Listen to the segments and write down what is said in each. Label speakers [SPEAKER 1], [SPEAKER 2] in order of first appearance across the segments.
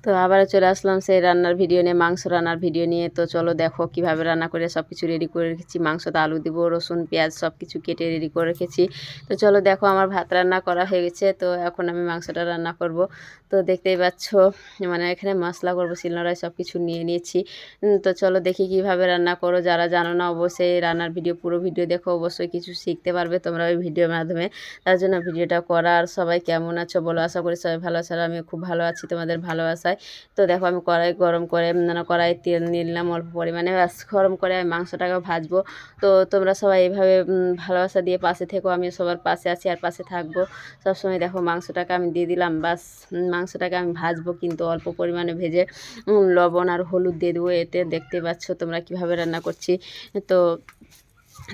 [SPEAKER 1] তো আবারও চলে আসলাম সেই রান্নার ভিডিও নিয়ে, মাংস রান্নার ভিডিও নিয়ে। তো চলো দেখো কিভাবে রান্না করে সব কিছু রেডি করে রেখেছি। মাংসতে আলু দিব, রসুন পেঁয়াজ সব কিছু কেটে রেডি করে রেখেছি। তো চলো দেখো আমার ভাত রান্না করা হয়ে গেছে। তো এখন আমি মাংসটা রান্না করব। তো দেখতেই পাচ্ছ মানে এখানে মশলা করবো, শিলনোড়ায় সব কিছু নিয়ে নিয়েছি। তো চলো দেখি কিভাবে রান্না করো। যারা জানো না অবশ্যই রান্নার ভিডিও পুরো ভিডিও দেখো, অবশ্যই কিছু শিখতে পারবে তোমরা ওই ভিডিওর মাধ্যমে। তার জন্য ভিডিওটা করা। আর সবাই কেমন আছো বলো, আশা করি সবাই ভালো আছো। আর আমি খুব ভালো আছি তোমাদের ভালোবাসায়। তো দেখো আমি কড়াই গরম করে মানে কড়াই তেল নিলাম অল্প পরিমাণে, ব্যাস গরম করে আমি মাংসটাকে ভাজবো। তো তোমরা সবাই এইভাবে ভালোবাসা দিয়ে পাশে থেকো, আমি সবার পাশে আছি আর পাশে থাকবো সবসময়। দেখো মাংসটাকে আমি দিয়ে দিলাম, বাস মাংসটাকে আমি ভাজবো কিন্তু অল্প পরিমাণে ভেজে লবণ আর হলুদ দিয়ে দেবো। এতে দেখতে পাচ্ছ তোমরা কিভাবে রান্না করছি। তো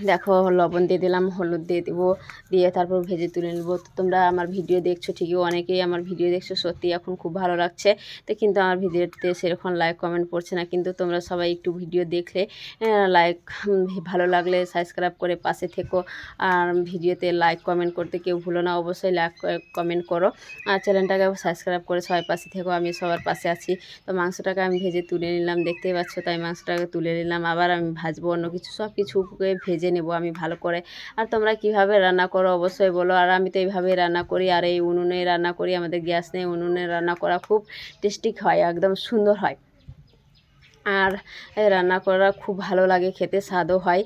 [SPEAKER 1] দেখো লবণ দিয়ে দিলাম, হলুদ দিয়ে দেবো, দিয়ে তারপর ভেজে তুলে নেবো। তো তোমরা আমার ভিডিও দেখছো ঠিকই, অনেকেই আমার ভিডিও দেখছো, সত্যি এখন খুব ভালো লাগছে। তো কিন্তু আমার ভিডিওতে সেরকম লাইক কমেন্ট পড়ছে না, কিন্তু তোমরা সবাই একটু ভিডিও দেখলে লাইক ভালো লাগলে সাবস্ক্রাইব করে পাশে থেকো। আর ভিডিওতে লাইক কমেন্ট করতে কেউ ভুলো না, অবশ্যই লাইক কমেন্ট করো। আর চ্যানেলটাকে সাবস্ক্রাইব করে সবাই পাশে থেকো, আমি সবার পাশে আছি। তো মাংসটাকে আমি ভেজে তুলে নিলাম, দেখতেই পাচ্ছ। তাই মাংসটাকে তুলে নিলাম, আবার আমি ভাজবো অন্য কিছু, সব কিছুকে ভেজে নেব আমি ভালো করে। আর তোমরা কিভাবে রান্না করো অবশ্যই বলো। আর আমি তো এইভাবেই রান্না করি, আর এই উনুনে রান্না করি, আমাদের গ্যাস নেই, উনুনে রান্না করা খুব টেস্টি হয়, একদম সুন্দর হয়। আর রান্না করা খুব ভালো লাগে, খেতে স্বাদও হয়।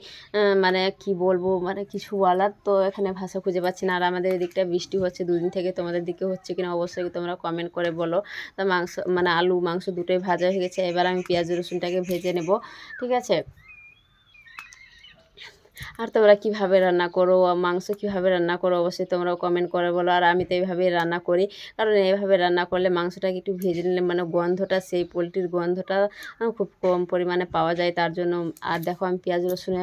[SPEAKER 1] মানে কি বলবো, মানে কিছু বলার তো এখানে ভাষা খুঁজে পাচ্ছি না। আর আমাদের এদিকটা বৃষ্টি হচ্ছে দুদিন থেকে, তোমাদের দিকে হচ্ছে কিনা অবশ্যই তোমরা কমেন্ট করে বলো। তো মাংস মানে আলু মাংস দুটোই ভাজা হয়ে গেছে, এবার আমি পেঁয়াজ রসুনটাকে ভেজে নেব, ঠিক আছে। আর তোমরা কীভাবে রান্না করো, মাংস কীভাবে রান্না করো অবশ্যই তোমরাও কমেন্ট করে বলো। আর আমি তো এইভাবেই রান্না করি, কারণ এইভাবে রান্না করলে মাংসটাকে একটু ভেজে নিলে মানে গন্ধটা, সেই পোলট্রির গন্ধটা খুব কম পরিমাণে পাওয়া যায়, তার জন্য। আর দেখো আমি পেঁয়াজ রসুনে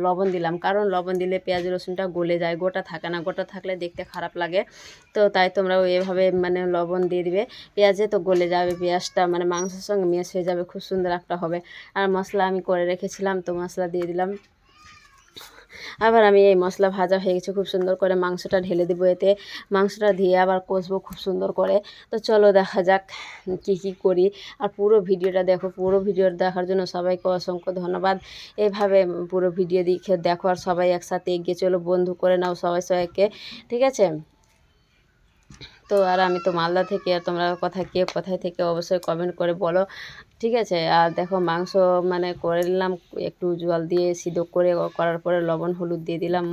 [SPEAKER 1] লবণ দিলাম, কারণ লবণ দিলে পেঁয়াজ রসুনটা গলে যায়, গোটা থাকে না, গোটা থাকলে দেখতে খারাপ লাগে। তো তাই তোমরাও এভাবে মানে লবণ দিয়ে দিবে পেঁয়াজে, তো গলে যাবে পেঁয়াজটা, মানে মাংসের সঙ্গে মিক্স হয়ে যাবে, খুব সুন্দর একটা হবে। আর মশলা আমি করে রেখেছিলাম, তো মশলা দিয়ে দিলাম। আবার আমি এই মশলা ভাজা হয়ে গেছে, খুব সুন্দর করে মাংসটা ঢেলে দেবো এতে, মাংসটা দিয়ে আবার কষবো খুব সুন্দর করে। তো চলো দেখা যাক কী কী করি। আর পুরো ভিডিওটা দেখো, পুরো ভিডিও দেখার জন্য সবাইকে অসংখ্য ধন্যবাদ। এইভাবে পুরো ভিডিও দেখো, আর সবাই একসাথে এগিয়ে চলো, বন্ধু করে নাও সবাই সবাইকে, ঠিক আছে। তো আর আমি তো মালদা থেকে, আর তোমরা কোথায় থেকে অবশ্যই কমেন্ট করে বলো, ঠিক আছে। আর দেখো মাংস মানে করে নিলাম, একটু জল দিয়ে সিদ্ধ করে করার পরে লবণ হলুদ দিয়ে দিলাম,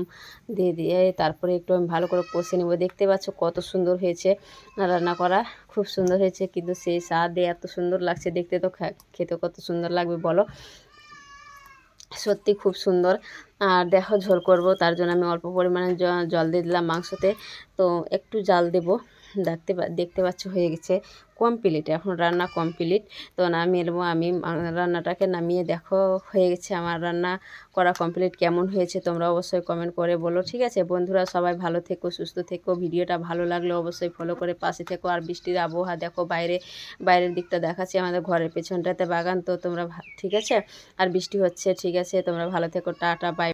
[SPEAKER 1] দিয়ে তারপরে একটু আমি ভালো করে কষে নেবো। দেখতে পাচ্ছ কত সুন্দর হয়েছে রান্না করা, খুব সুন্দর হয়েছে, কিন্তু সেই স্বাদে এত সুন্দর লাগছে দেখতে, তো খেতে কত সুন্দর লাগবে বলো, সত্যি খুব সুন্দর। আর দেখো ঝোল করব, তার জন্য আমি অল্প পরিমাণে জল দিয়ে দিলাম মাংসতে। তো একটু জাল দেব, দেখতে পাচ্ছ হয়ে গেছে কমপ্লিট, এখন রান্না কমপ্লিট। তো নামিয়ে নেবো আমি রান্নাটাকে, নামিয়ে দেখো হয়ে গেছে আমার রান্না করা কমপ্লিট। কেমন হয়েছে তোমরা অবশ্যই কমেন্ট করে বলো, ঠিক আছে। বন্ধুরা সবাই ভালো থেকো, সুস্থ থেকো, ভিডিওটা ভালো লাগলে অবশ্যই ফলো করে পাশে থেকো। আর বৃষ্টির আবহাওয়া দেখো, বাইরের দিকটা দেখাচ্ছি, আমাদের ঘরের পেছনটাতে বাগান, তো তোমরা ঠিক আছে। আর বৃষ্টি হচ্ছে, ঠিক আছে, তোমরা ভালো থেকো, টাটা বাই।